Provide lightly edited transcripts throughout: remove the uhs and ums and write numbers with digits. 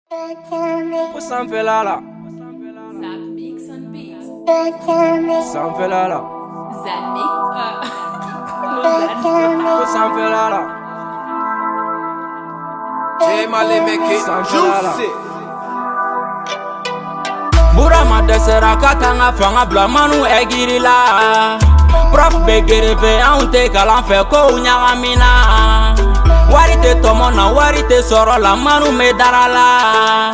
Ça me fait là. Ça me fait là. Ça me fait là. J Mali make it juicy. Burama desera katanga fanga bla manu egirila. Prof begereve aunte kalan fe ko nyagamina. Warite tomona warite soro la manu me darala.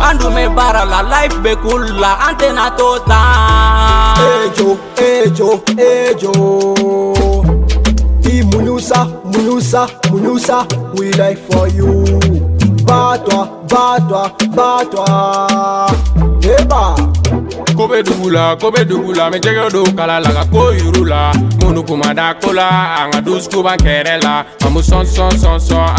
Andu me barala life be cool la antena tota. Ejo I Munusa we like for you. Bat-toi Eba Kobe dugula me jege do kala laga ko yurula munu kumada kola anga dusku ban kerela amu son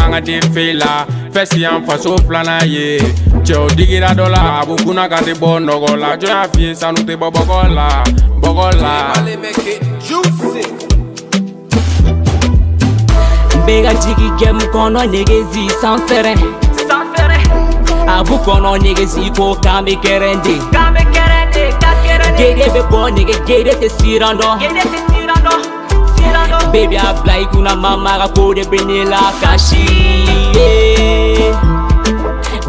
anga dir fela fesi am faso plana ye cheo digira dola abu kuna ka de bonogo la jo afie sanu te bogola Mali make it juicy. Bega jigi gem kono negezi sans frein Abu kono negezi ko kame kerende Gede be bo nege gede te sirando Baby apply kuna mama ga kode benela kashi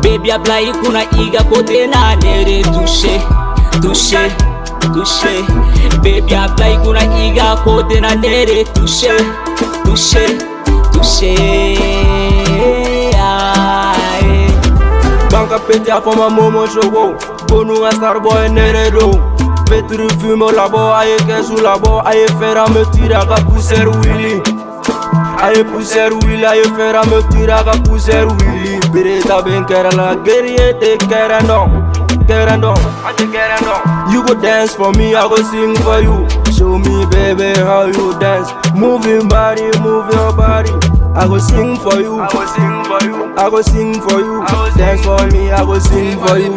Baby apply kuna iga kote na nere touche Baby apply kuna iga kote na nere touche Banka peti a fama momo shogo Bonu a starboy neredo Petri fumo labo aye kesu labo aye fera me tira ka pousser willy Aye pousser willy aye fera me tira ka pousser willy Bereta ben kera la guerrier te kera no You go dance for me, I go sing for you. Show me baby how you dance. Move your body, move your body. I go sing for you. Dance for me, I go sing for you.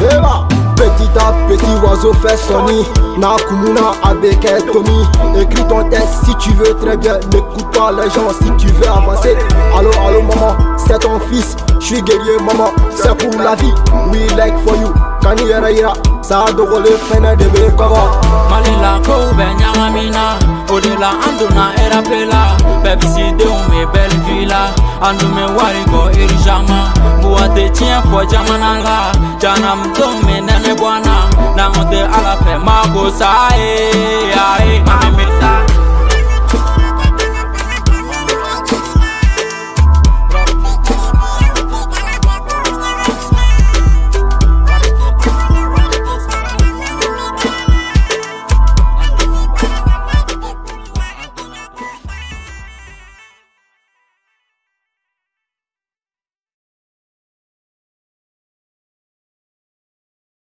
Eba Petit à petit oiseau fait son nid. Na kumuna avec Tommy. Écris ton texte si tu veux très bien. N'écoute pas les gens si tu veux avancer. Allo maman, c'est ton fils. J'suis guerrier maman, c'est pour la vie. We like for you. Kani ira sa dogole fena de be kaba. Malila ko benyagamina Odela anduna era pela Pepsi de me belle villa Andu me warigo irijama Buate tien fo jamananga Janam dome nene bwana Nangote ala fe mago sae Mame mesa